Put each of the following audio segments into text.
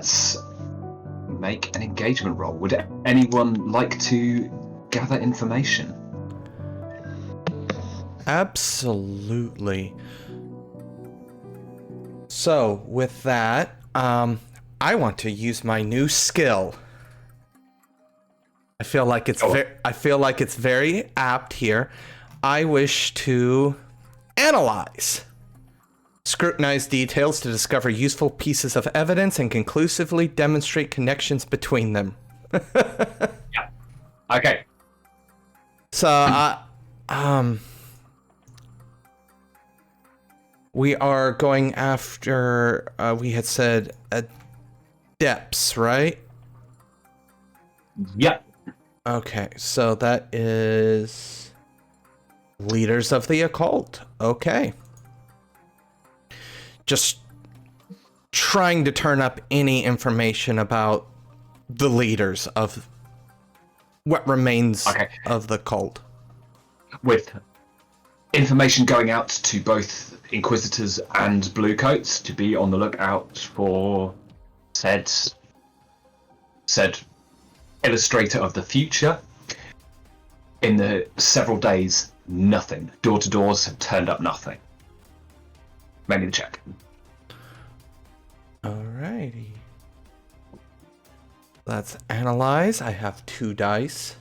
let's make an engagement roll. Would anyone like to gather information? Absolutely. So, with that, I want to use my new skill. I feel like it's very apt here. I wish to analyze. Scrutinize details to discover useful pieces of evidence and conclusively demonstrate connections between them. Yeah. Okay. So, we are going after, we had said, depths, right? Yep. Okay, so that is leaders of the occult. Okay. Just trying to turn up any information about the leaders of what remains of the cult. With information going out to both Inquisitors and Bluecoats to be on the lookout for said illustrator of the future. In the several days, nothing. Door-to-doors have turned up nothing. Mainly the check. Alrighty. Let's analyze. I have 2 dice.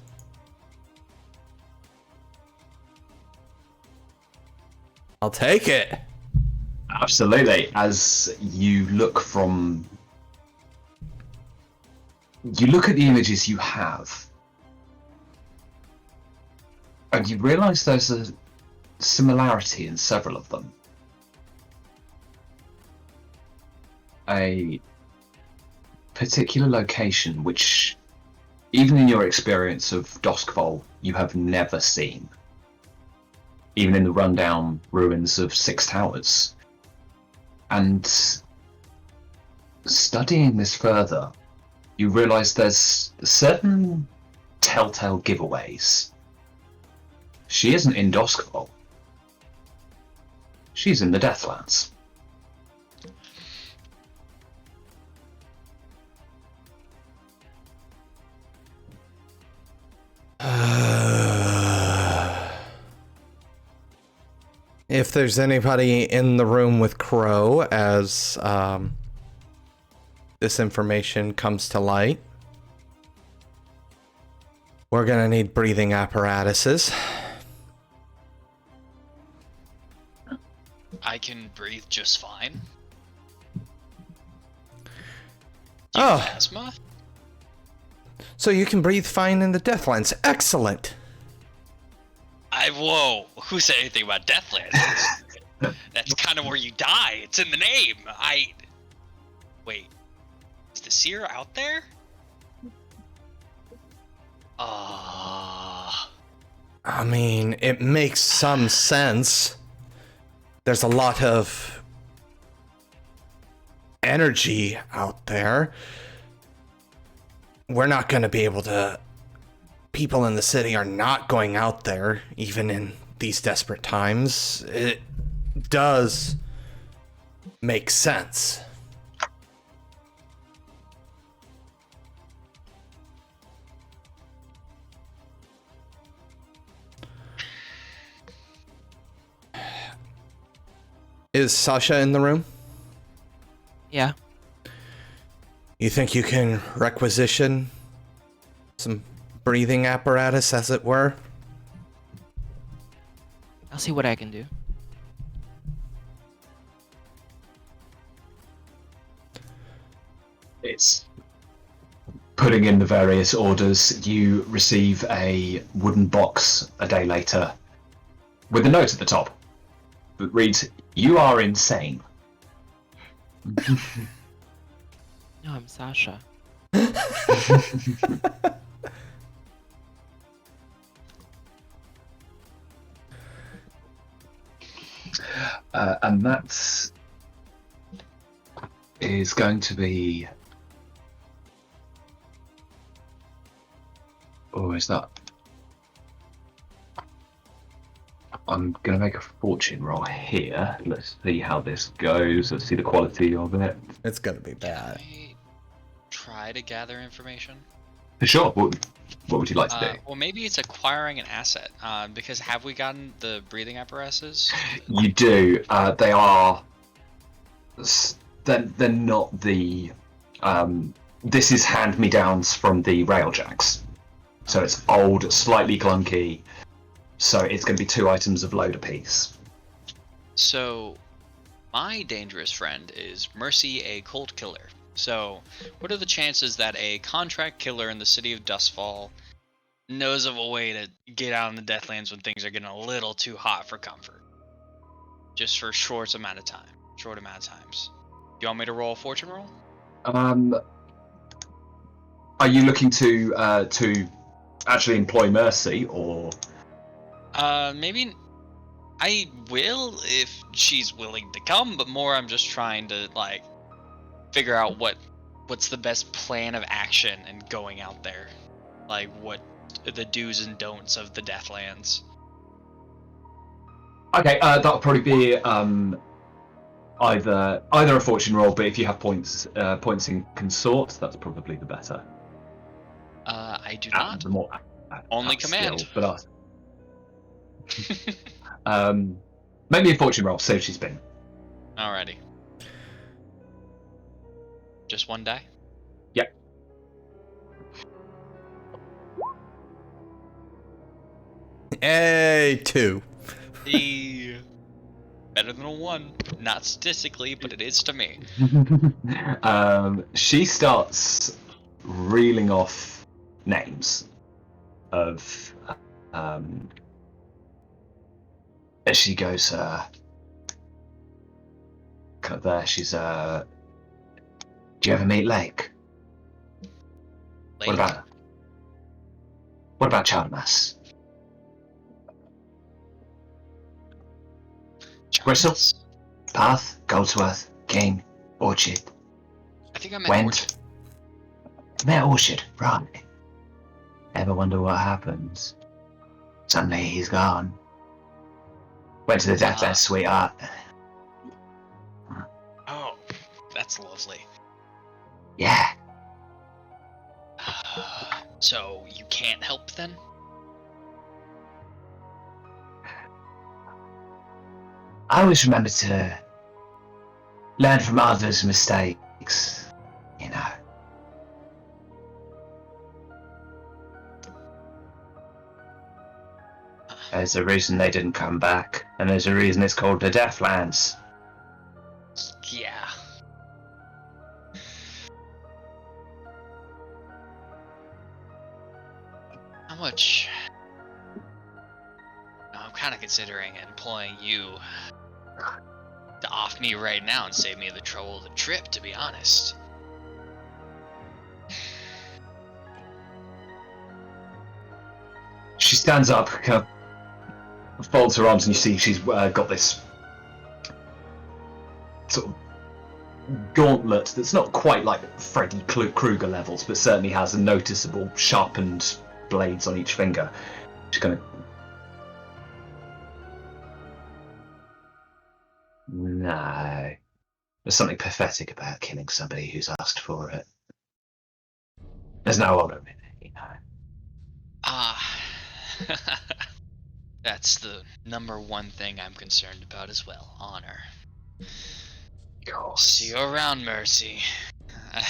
I'll take it. Absolutely. As you look at the images you have, and you realise there's a similarity in several of them. A particular location which, even in your experience of Duskfall, you have never seen. Even in the rundown ruins of Six Towers. And studying this further, you realise there's certain telltale giveaways. She isn't in Duskfall. She's in the Deathlands. If there's anybody in the room with Crow as this information comes to light, we're gonna need breathing apparatuses. I can breathe just fine. Oh. Asthma? So you can breathe fine in the Deathlands. Excellent. Whoa, who said anything about Deathlands? That's kind of where you die. It's in the name. Wait, is the Seer out there? I mean, it makes some sense. There's a lot of energy out there. We're not going to be able to... People in the city are not going out there, even in these desperate times. It does make sense. Is Sasha in the room? Yeah. You think you can requisition some breathing apparatus, as it were? I'll see what I can do. It's putting in the various orders. You receive a wooden box a day later with a note at the top that reads, "You are insane." No, I'm Sasha. And that is going to be... Oh, is that... I'm going to make a fortune roll here. Let's see how this goes. Let's see the quality of it. It's gonna be bad. try to gather information? Sure. What would you like to do? Well, maybe it's acquiring an asset. Because have we gotten the breathing apparatuses? You do. They are. They're not the. This is hand-me-downs from the railjacks, so it's old, slightly clunky. So it's going to be 2 items of load apiece. So, my dangerous friend is Mercy, a cult killer. So, what are the chances that a contract killer in the city of Dustfall knows of a way to get out in the Deathlands when things are getting a little too hot for comfort? Just for a short amount of times. Do you want me to roll a fortune roll? Are you looking to actually employ Mercy, or? Maybe I will if she's willing to come, but more I'm just trying to like figure out what's the best plan of action and going out there. Like what the do's and don'ts of the Deathlands. Okay, that'll probably be either a fortune roll, but if you have points in consort, that's probably the better. I do not. The more Only command. Skill, but maybe a fortune roll. See if she's been. Alrighty. Just 1 die? Yep. Hey, 2. Better than a 1. Not statistically, but it is to me. She starts reeling off names of as she goes kind of there. She's do you ever meet Lake? Lake. What about Childmass? Gristle? Path, Goldsworth, King, Orchard. I think I meant Went. Orchard. Met Orchard, right. Ever wonder what happens? Suddenly he's gone. Went to the Deathlands, sweetheart. Oh, that's lovely. Yeah. So, you can't help then? I always remember to learn from others' mistakes, you know. There's a reason they didn't come back, and there's a reason it's called the Deathlands. Yeah. How much? I'm kind of considering employing you to off me right now and save me the trouble of the trip, to be honest. She stands up, kind of folds her arms, and you see she's got this sort of gauntlet that's not quite like Freddy Krueger levels, but certainly has a noticeable sharpened blades on each finger. She's kind of... No. There's something pathetic about killing somebody who's asked for it. There's no honor in it, you know. That's the number one thing I'm concerned about as well. Honor. See you around, Mercy.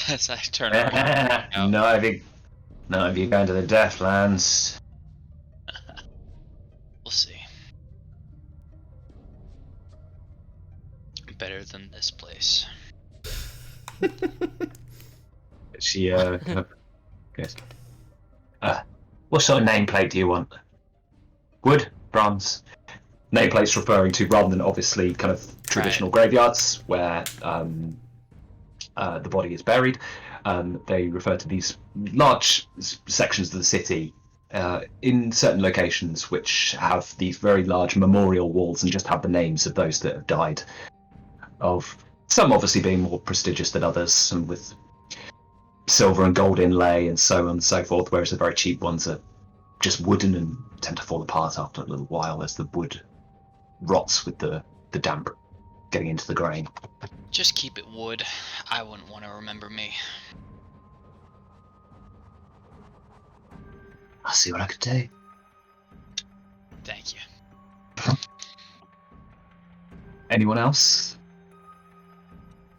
As I turn around. None of you going to the Deathlands. We'll see. Better than this place. She kind of goes, what sort of nameplate do you want? Wood? Bronze? Nameplates referring to, rather than obviously kind of traditional graveyards where the body is buried, they refer to these large sections of the city in certain locations which have these very large memorial walls and just have the names of those that have died, of some obviously being more prestigious than others, some with silver and gold inlay and so on and so forth, whereas the very cheap ones are just wooden and tend to fall apart after a little while as the wood rots with the damp getting into the grain. Just keep it wood. I wouldn't want to remember me. I'll see what I can do. Thank you. Anyone else?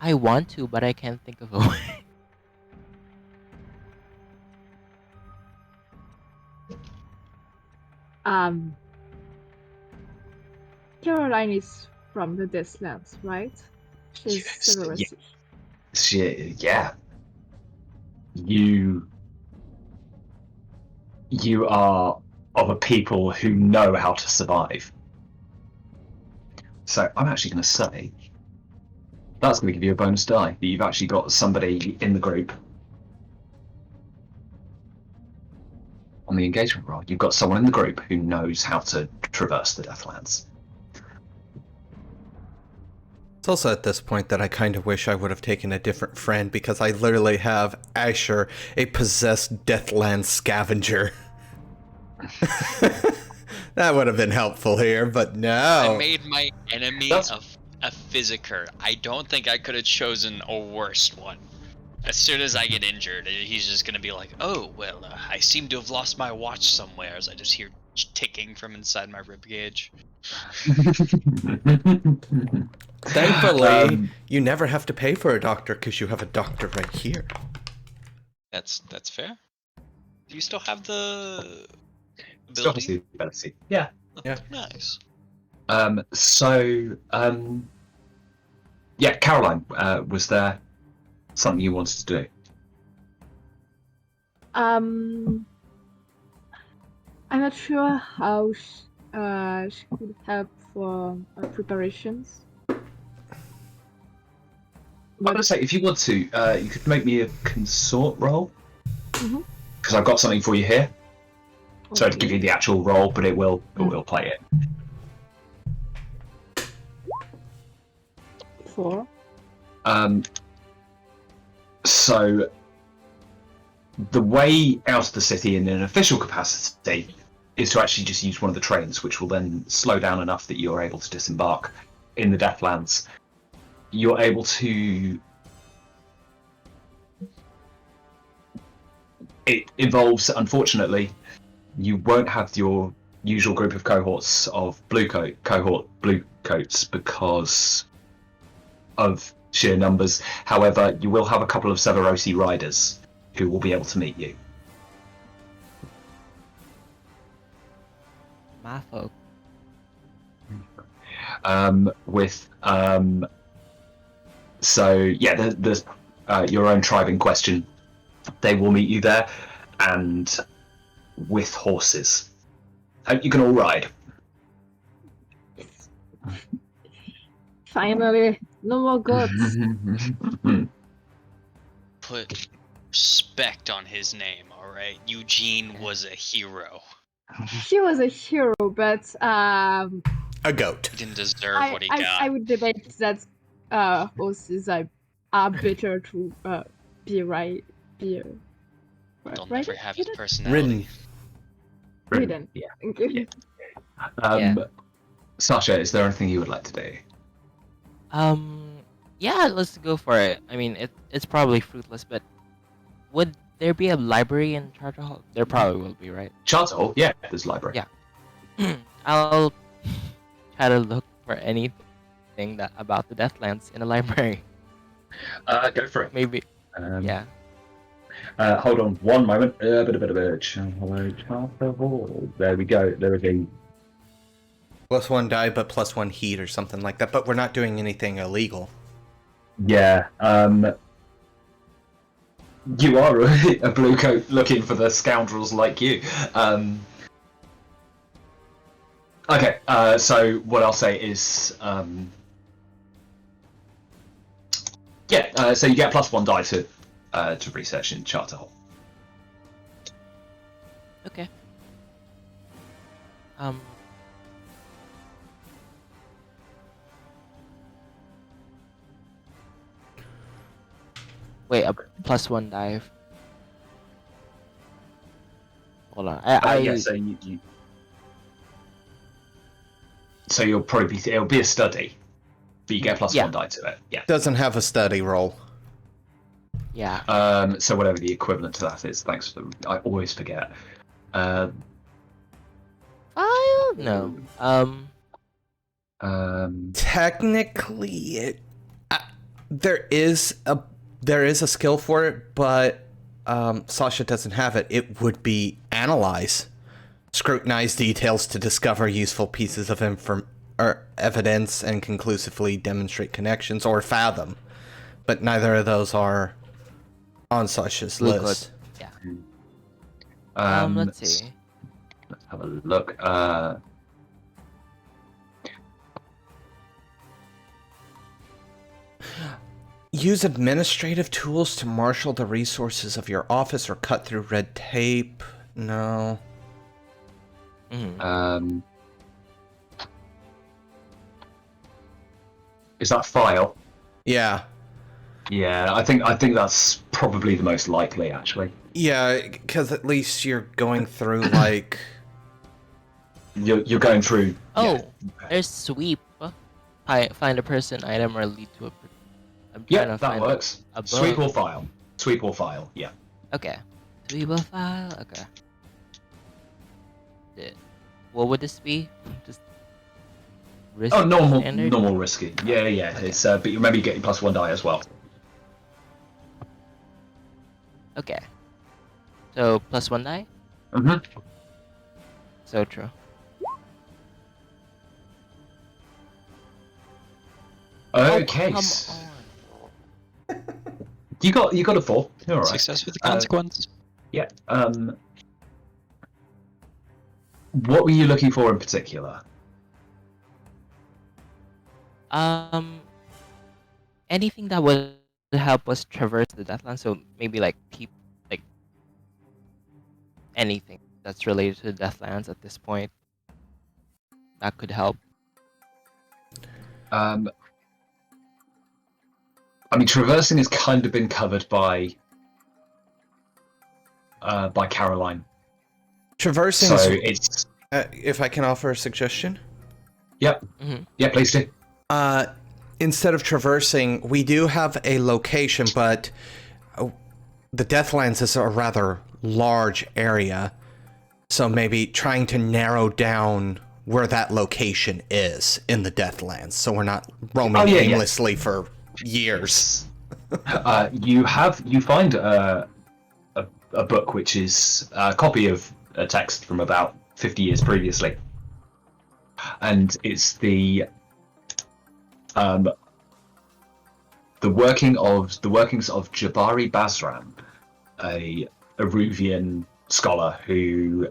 I want to, but I can't think of a way. Caroline is from the Deathlands, right? She's Yes, Severos. Yeah. You are of a people who know how to survive. So I'm actually going to say that's going to give you a bonus die that you've actually got somebody in the group on the engagement roll. You've got someone in the group who knows how to traverse the Deathlands. It's also at this point that I kind of wish I would have taken a different friend, because I literally have Asher, a possessed Deathland scavenger. That would have been helpful here, but no. I made my enemy a physiker. I don't think I could have chosen a worse one. As soon as I get injured, he's just gonna be like, "Oh well, I seem to have lost my watch somewhere." As I just hear ticking from inside my ribcage. Thankfully, you never have to pay for a doctor because you have a doctor right here. That's fair. Do you still have the Still has ability? the ability. Yeah. Yeah. Nice. Yeah, Caroline, was there something you wanted to do? I'm not sure how she could help for preparations. I'm going to say, if you want to, you could make me a consort roll. Mhm. Because I've got something for you here. So to give you the actual roll, but it will play it. 4. So the way out of the city in an official capacity is to actually just use one of the trains, which will then slow down enough that you're able to disembark in the Deathlands. You're able to... It involves, unfortunately, you won't have your usual group of cohorts of cohort blue coats because of sheer numbers. However, you will have a couple of Severosi riders who will be able to meet you. My folk. So yeah, there's your own tribe in question. They will meet you there, and with horses. Hope you can all ride. Finally, no more goats. Put respect on his name, alright? Eugene was a hero. She was a hero, but A goat. He didn't deserve what he got. I would debate that horses are better to be They'll right? never have his personality. Ridden. Yeah. Thank you. Sasha, is there anything you would like to do? Yeah, let's go for it. I mean, it's probably fruitless, but would there be a library in Charter Hall? There probably will be, right? Charter Hall? Yeah, there's a library. Yeah. I'll try to look for anything about the Deathlands in a library. Go for it. Maybe. Yeah. Hold on one moment. Charter Hall. There we go. There is a... +1 die, but +1 heat or something like that. But we're not doing anything illegal. Yeah. You are a blue coat looking for the scoundrels like you. Okay, so what I'll say is... so you get +1 die to research in Charter Hall. Okay. Wait, a +1 dive. Hold on. Yeah, so you... So you'll probably be... It'll be a study, but you get +1 die to it. Yeah. Doesn't have a study roll. Yeah. So whatever the equivalent to that is. Thanks for... I always forget. File? No. Technically, there is a skill for it, but Sasha doesn't have it. It would be analyze, scrutinize details to discover useful pieces of evidence and conclusively demonstrate connections, or fathom. But neither of those are on Sasha's Blue list. code. Yeah. Let's see. Let's have a look. Use administrative tools to marshal the resources of your office or cut through red tape. No. Is that file? Yeah. Yeah, I think that's probably the most likely, actually. Yeah, because at least you're going through like. You're going through. Oh, Yeah. there's sweep. Find a person, item, or lead to a. I'm Yeah, trying to that find works. a book. Sweep or file. Sweep or file. Yeah. Okay. Sweep a file. Okay. What would this be? Just. Risky standard? Normal risky. Yeah. Okay. It's but you remember you get your +1 die as well. Okay. So +1 die. Mm-hmm. So true. Okay. Come on. You got a 4. You're all right. Success with the consequence. Yeah. What were you looking for in particular? Anything that would help us traverse the Deathlands. So maybe like anything that's related to the Deathlands at this point. That could help. I mean, traversing has kind of been covered by Caroline. Traversing. So it's. If I can offer a suggestion. Yep. Mm-hmm. Yeah, please do. Instead of traversing, we do have a location, but the Deathlands is a rather large area. So maybe trying to narrow down where that location is in the Deathlands, so we're not roaming aimlessly for years. You find a book which is a copy of a text from about 50 years previously, and it's the workings of Jabari Basram, a Eruvian scholar who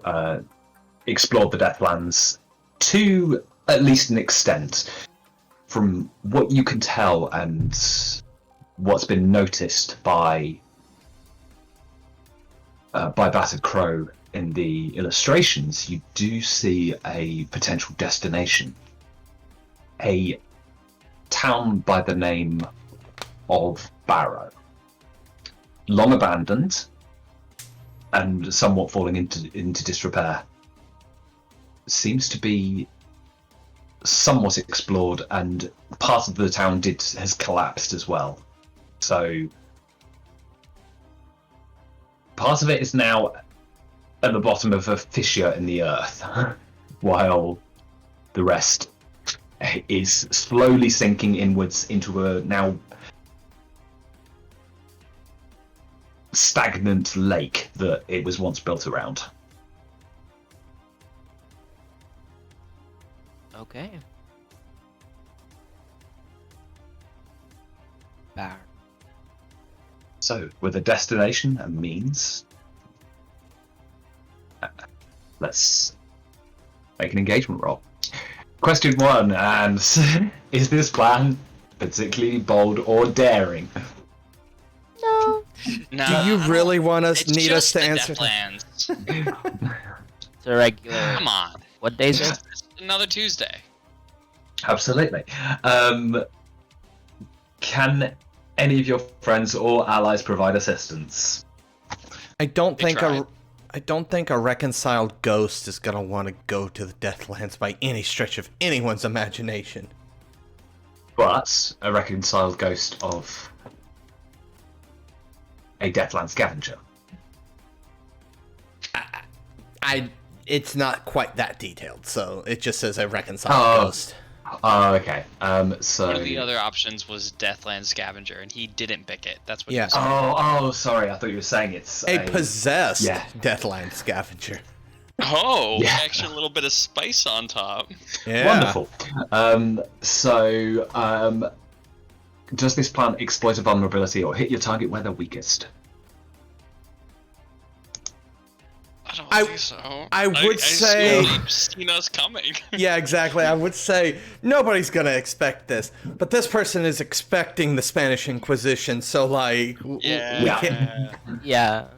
explored the Deathlands to at least an extent. From what you can tell and what's been noticed by Battered Crow in the illustrations, you do see a potential destination. A town by the name of Barrow. Long abandoned and somewhat falling into disrepair. Seems to be somewhat explored, and part of the town has collapsed as well. So part of it is now at the bottom of a fissure in the earth, while the rest is slowly sinking inwards into a now stagnant lake that it was once built around. Okay. Bar. So, with a destination and means, let's make an engagement roll. Question 1, and is this plan particularly bold or daring? No. No. Do you really want us? It's Need us just to the answer? Deathlands. It's a regular. Come on. What day is it? It's another Tuesday. Absolutely. Can any of your friends or allies provide assistance? I don't We think a reconciled ghost is gonna want to go to the Deathlands by any stretch of anyone's imagination. But a reconciled ghost of a Deathland scavenger. I It's not quite that detailed, so it just says a reconciled ghost. Oh, okay. So One of the other options was Deathlands Scavenger, and he didn't pick it. That's what Yeah. he was saying. Oh, sorry. I thought you were saying it's A possessed yeah. Deathland scavenger. Oh, Yeah. extra little bit of spice on top. Yeah. Wonderful. Does this plan exploit a vulnerability or hit your target where they're weakest? I don't think so. I would say- I've seen us coming. Yeah, exactly. I would say nobody's gonna expect this, but this person is expecting the Spanish Inquisition, so like, Yeah. we can. Yeah.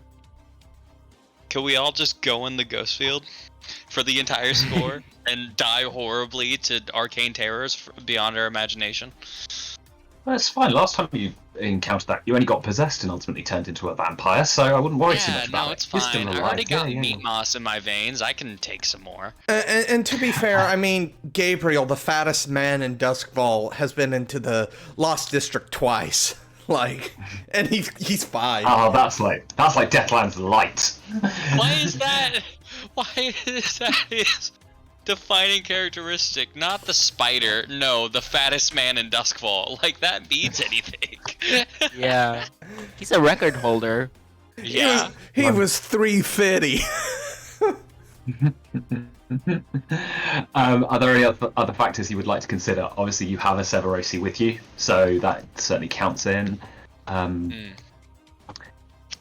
Can we all just go in the ghost field for the entire score and die horribly to arcane terrors beyond our imagination? That's fine. Last time you encountered that, you only got possessed and ultimately turned into a vampire, so I wouldn't worry too much about no, it. it's You're still fine. I alive. already got Yeah. meat moss in my veins. I can take some more. And to be fair, I mean, Gabriel, the fattest man in Duskfall, has been into the Lost District twice. Like, and he's fine. Oh, that's like Deathlands Light. Why is that? Why is that his defining characteristic? Not the spider. No, the fattest man in Duskfall. Like, that means anything. Yeah. He's a record holder. Yeah. He was 350. Are there any other factors you would like to consider? Obviously, you have a Severosi with you, so that certainly counts in.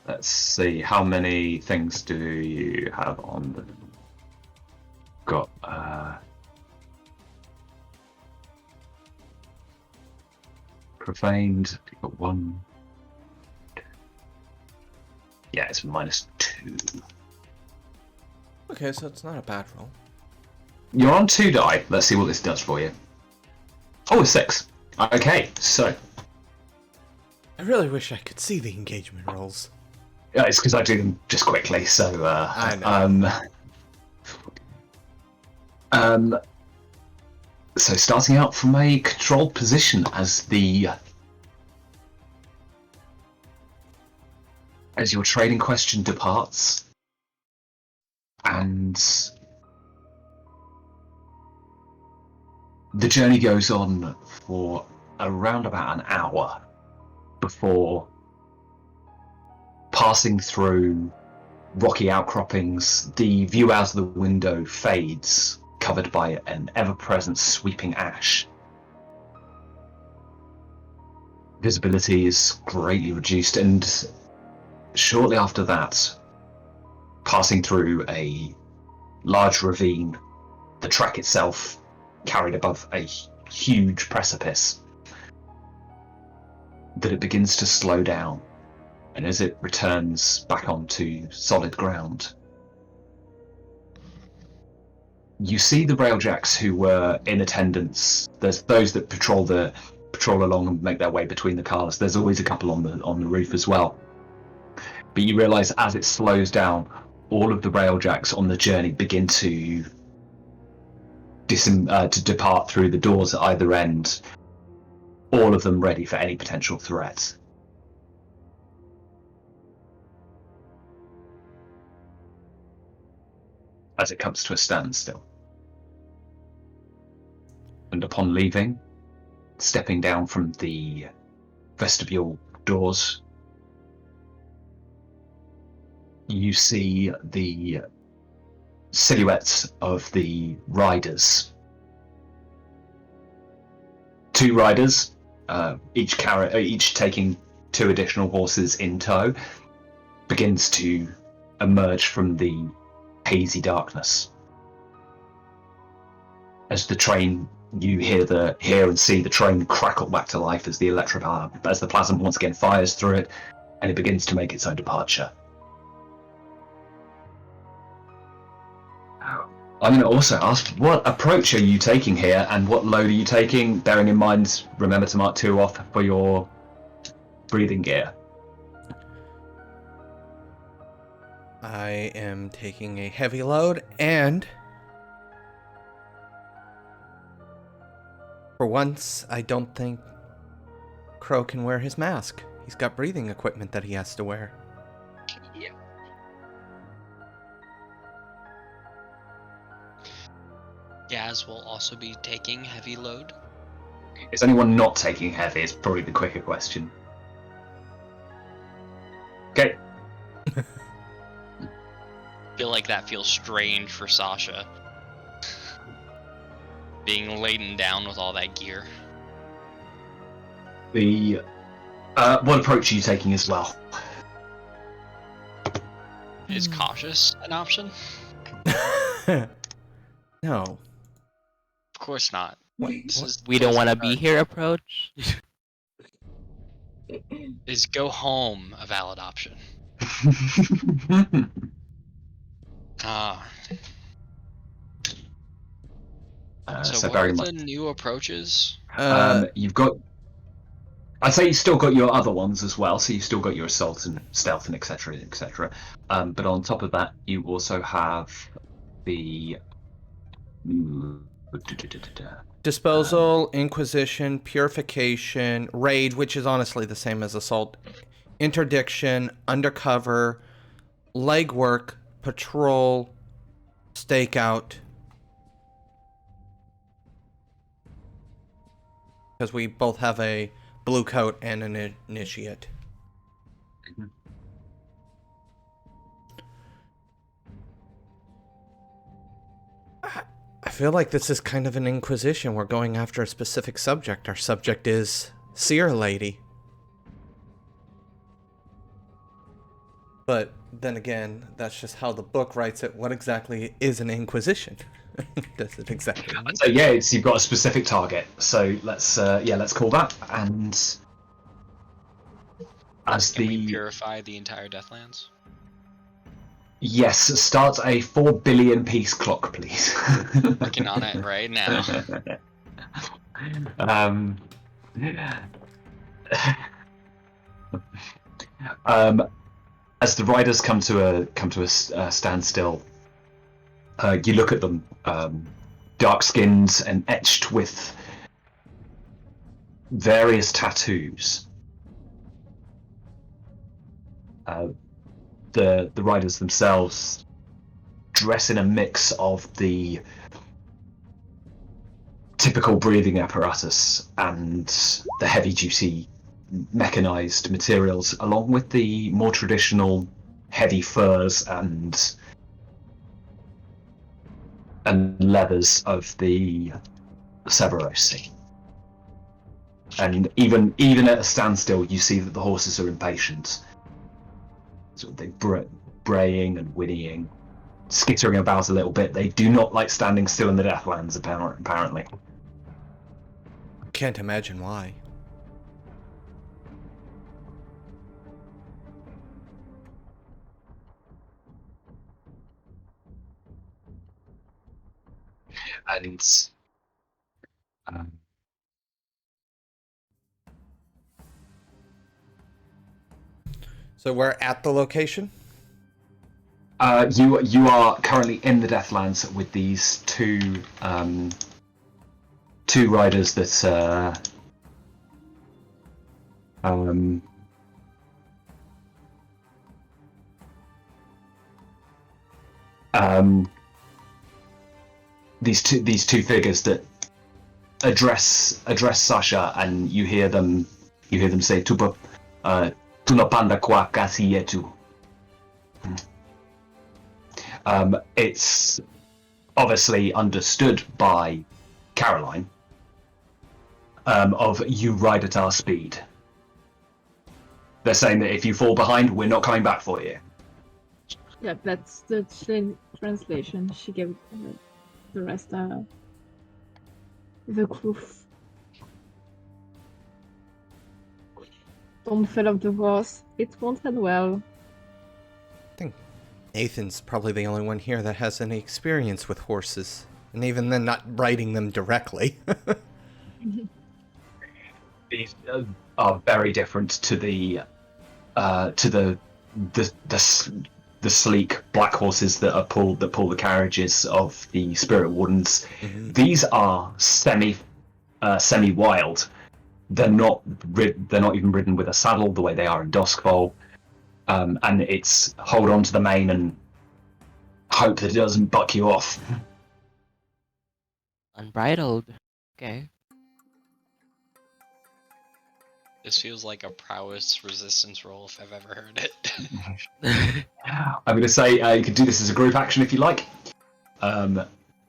Let's see, how many things do you have on the... Got, Profaned, you've got 1. Yeah, it's -2. Okay, so it's not a bad roll. You're on 2 die. Let's see what this does for you. Oh, a 6. Okay, so I really wish I could see the engagement rolls. yeah, it's because I do them just quickly. So I know. So starting out from a controlled position as your trading question departs, and the journey goes on for around about an hour before passing through rocky outcroppings. The view out of the window fades, covered by an ever-present sweeping ash. Visibility is greatly reduced, and shortly after that, passing through a large ravine, the track itself carried above a huge precipice, that it begins to slow down, and as it returns back onto solid ground, you see the railjacks who were in attendance. There's those that patrol along and make their way between the cars. There's always a couple on the roof as well. But you realise as it slows down, all of the railjacks on the journey begin to depart through the doors at either end, all of them ready for any potential threat. As it comes to a standstill. And upon leaving, stepping down from the vestibule doors, you see the silhouettes of the riders. 2 riders, each taking 2 additional horses in tow, begins to emerge from the hazy darkness. As the train, you hear and see the train crackle back to life as the plasma once again fires through it, and it begins to make its own departure. I'm going to also ask, what approach are you taking here, and what load are you taking? Bearing in mind, remember to mark 2 off for your breathing gear. I am taking a heavy load, and for once, I don't think Crow can wear his mask. He's got breathing equipment that he has to wear. Gaz will also be taking heavy load. Is anyone not taking heavy? Is probably the quicker question. Okay. I feel like that feels strange for Sasha. Being laden down with all that gear. What approach are you taking as well? Is cautious an option? No. Of course not. We don't want to be here approach. Is go home a valid option? Ah. So what very are much. the new approaches? You've got. I'd say you've still got your other ones as well. So you've still got your assault and stealth and etc. etc. But on top of that, you also have the. Disposal, Inquisition, Purification, Raid, which is honestly the same as Assault, Interdiction, Undercover, Legwork, Patrol, Stakeout. Because we both have a blue coat and an initiate. Mhm. I feel like this is kind of an inquisition. We're going after a specific subject. Our subject is Seer Lady. But then again, that's just how the book writes it. What exactly is an inquisition? Does it exactly mean? So yeah, you've got a specific target. So let's call that. And as Can we the purify the entire Deathlands? yes, start a 4 billion piece clock, please. Working on it right now. As the riders come to a standstill, you look at them, dark-skinned and etched with various tattoos. The riders themselves dress in a mix of the typical breathing apparatus and the heavy-duty mechanized materials, along with the more traditional heavy furs and leathers of the Severos. And even at a standstill, you see that the horses are impatient. So they braying and whinnying, skittering about a little bit. They do not like standing still in the Deathlands, apparently. Can't imagine why. And So we're at the location? you are currently in the Deathlands with these two riders that these two figures that address Sasha, and you hear them say "Tupa, tunapanda kwa kasi yetu." It's obviously understood by Caroline of you ride at our speed. They're saying that if you fall behind, we're not coming back for you. Yeah, that's the translation. She gave the rest the proof. Don't fall off the horse. It won't end well. I think Nathan's probably the only one here that has any experience with horses. And even then, not riding them directly. These are very different to the sleek black horses that pull the carriages of the spirit wardens. Mm-hmm. These are semi wild. They're not even ridden with a saddle the way they are in Duskfall, and it's hold on to the mane and hope that it doesn't buck you off. Unbridled. Okay. This feels like a prowess resistance roll if I've ever heard it. I'm going to say you can do this as a group action if you like.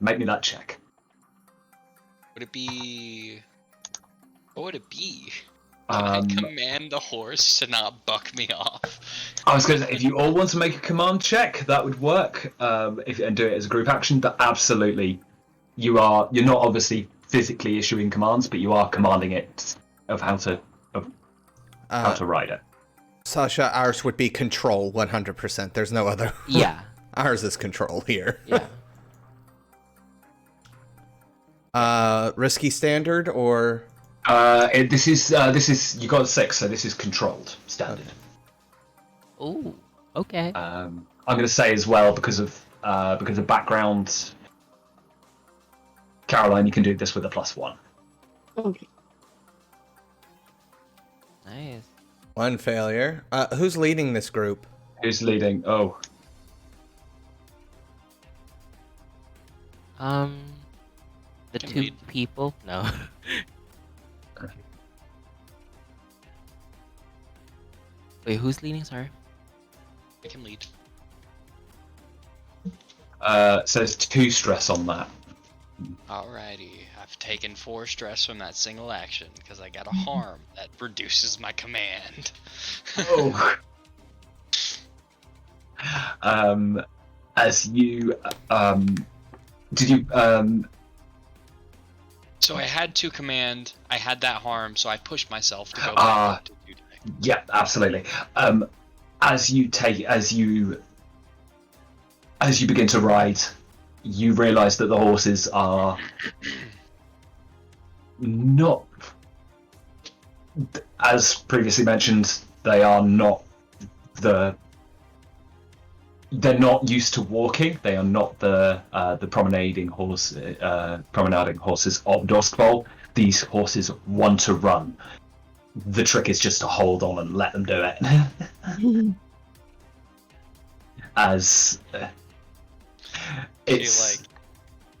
Make me that check. Would it be... What would it be? I command the horse to not buck me off. I was going to say, if you all want to make a command check, that would work. And do it as a group action, but absolutely, you're not obviously physically issuing commands, but you are commanding it of how to ride it. Sasha, ours would be control 100%. There's no other. Yeah. Ours is control here. Yeah. Risky standard or? This is you got a 6, so this is controlled standard. Ooh. Okay. I'm going to say as well because of background. Caroline, you can do this with a +1. Okay. Nice. One failure. Who's leading this group? Who's leading? Oh, The Can two lead. people. No. Wait, who's leading? Sorry. I can lead. so there's 2 stress on that. Alrighty, I've taken 4 stress from that single action because I got a harm that reduces my command. Oh. As you did you So I had to command, I had that harm, so I pushed myself to go Ah. back up to 2 die. yeah, absolutely. As you begin to ride, you realise that the horses are not, as previously mentioned, they're not used to walking. They are not the promenading horses of Duskfall. These horses want to run. The trick is just to hold on and let them do it. As I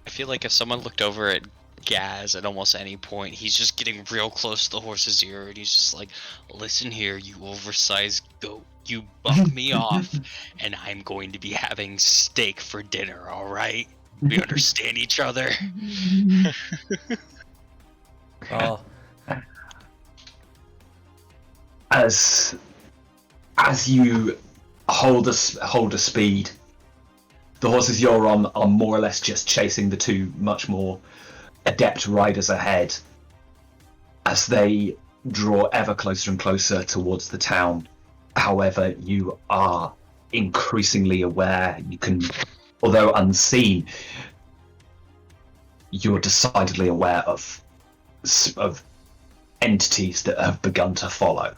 feel like if someone looked over at Gaz at almost any point, he's just getting real close to the horse's ear and he's just like, listen here, you oversized goat. You buck me off, and I'm going to be having steak for dinner, alright? We understand each other. Oh. as you hold a speed, the horses you're on are more or less just chasing the 2 much more adept riders ahead as they draw ever closer and closer towards the town. However, you are increasingly aware. You can, although unseen, you're decidedly aware of entities that have begun to follow.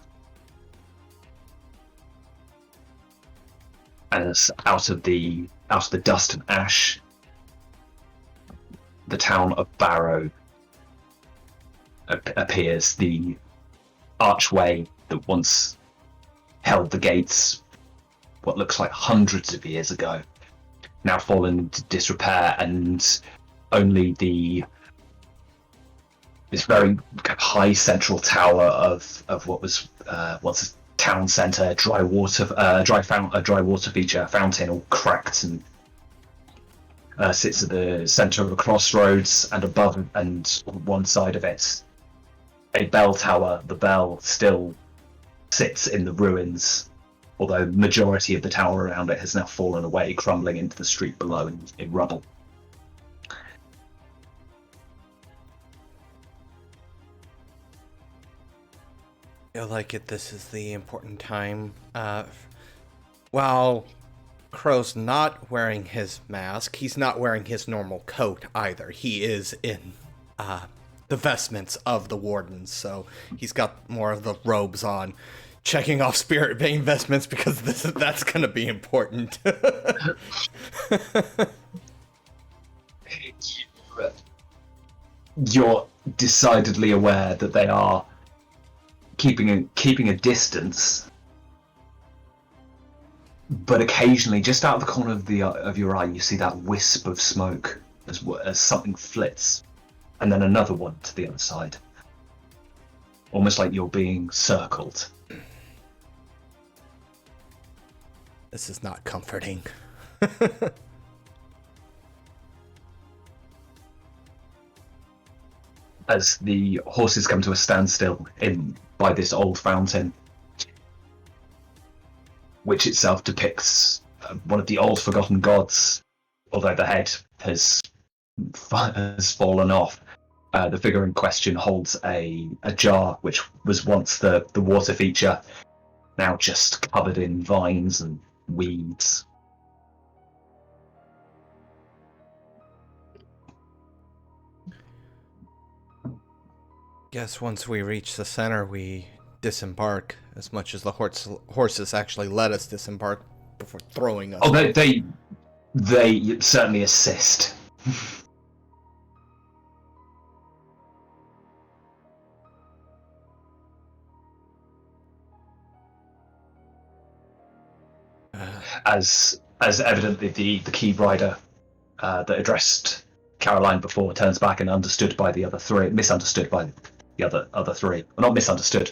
As out of the dust and ash, the town of Barrow appears. The archway that once held the gates, what looks like hundreds of years ago, now fallen into disrepair, and only this very high central tower of what was once a town centre, dry water feature fountain, all cracked, and sits at the centre of a crossroads, and above and one side of it, a bell tower. The bell still sits in the ruins, although the majority of the tower around it has now fallen away, crumbling into the street below in rubble. I feel like this is the important time. While Crow's not wearing his mask, he's not wearing his normal coat either. He is in the vestments of the wardens, so he's got more of the robes on, checking off Spirit Bane vestments because that's going to be important. You're decidedly aware that they are keeping a distance, but occasionally, just out of the corner of your eye, you see that wisp of smoke as something flits and then another one to the other side. Almost like you're being circled. This is not comforting. As the horses come to a standstill by this old fountain, which itself depicts one of the old forgotten gods, although the head has fallen off. The figure in question holds a jar which was once the water feature, now just covered in vines and weeds. Guess once we reach the center, we disembark, as much as the horses actually let us disembark before throwing us. Oh, they certainly assist. As evidently the key rider that addressed Caroline before turns back and misunderstood by the other three. Well, not misunderstood.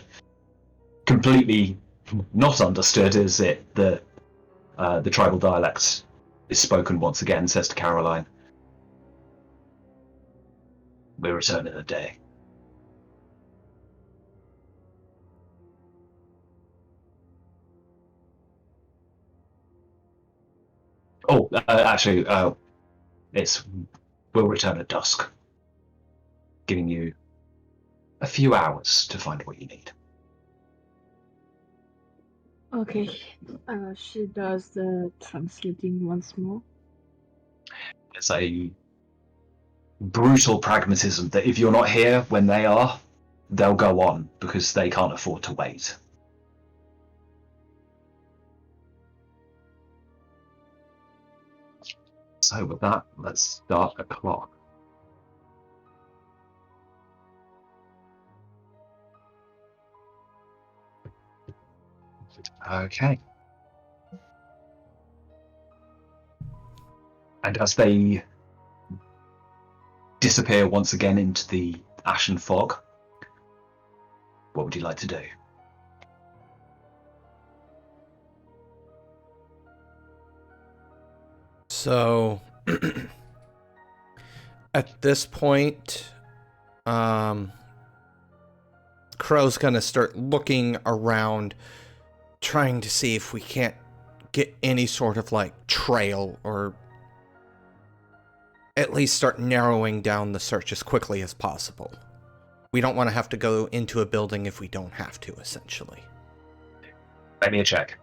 Completely not understood, is it? The tribal dialect is spoken once again, says to Caroline, "We return in a day." Oh, actually, we'll return at dusk, giving you a few hours to find what you need. Okay. She does the translating once more. There's a brutal pragmatism that if you're not here when they are, they'll go on because they can't afford to wait. So with that, let's start a clock. Okay. And as they disappear once again into the ashen fog, what would you like to do? So, at this point, Crow's gonna start looking around, trying to see if we can't get any sort of, like, trail, or at least start narrowing down the search as quickly as possible. We don't want to have to go into a building if we don't have to, essentially. Make me a check.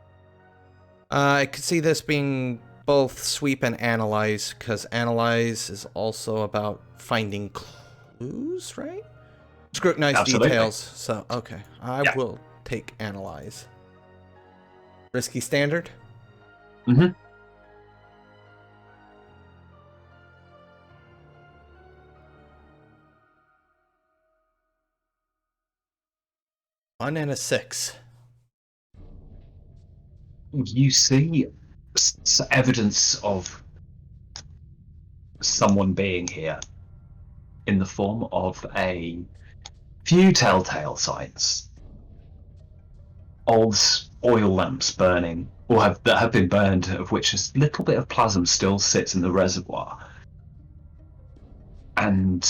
I could see this being both sweep and analyze, because analyze is also about finding clues, right? Scrutinize Absolutely. details. So, okay. I will take analyze. Risky standard? Mm-hmm. One and a 6. You see evidence of someone being here in the form of a few telltale signs. Old oil lamps burning, that have been burned, of which a little bit of plasm still sits in the reservoir. And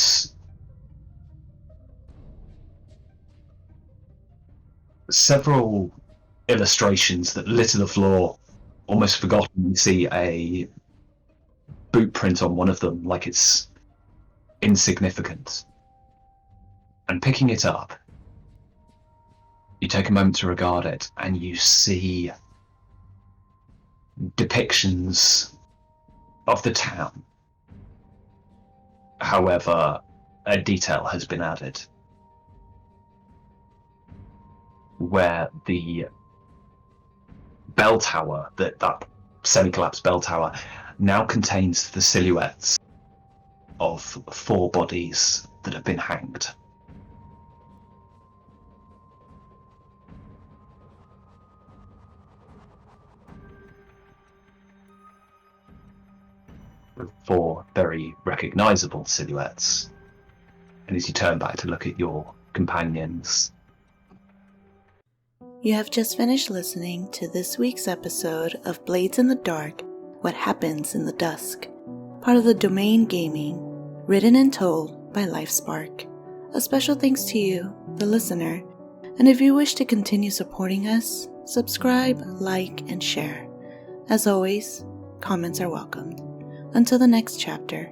several illustrations that litter the floor, almost forgotten. You see a boot print on one of them, like it's insignificant. And picking it up, you take a moment to regard it, and you see depictions of the town. However, a detail has been added, where the bell tower, that semi-collapsed bell tower, now contains the silhouettes of 4 bodies that have been hanged. Four very recognizable silhouettes. And as you turn back to look at your companions, You have just finished listening to this week's episode of Blades in the Dark, What Happens in the Dusk, part of the Domain Gaming, written and told by Livespark. A special thanks to you, the listener, and if you wish to continue supporting us, subscribe, like, and share. As always, comments are welcomed. Until the next chapter.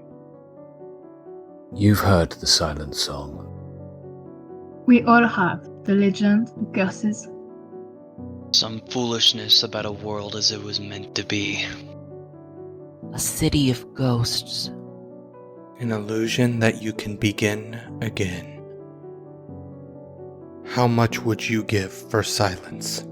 You've heard the Silent Song. We all have the legend, the curses. Some foolishness about a world as it was meant to be. A city of ghosts. An illusion that you can begin again. How much would you give for silence?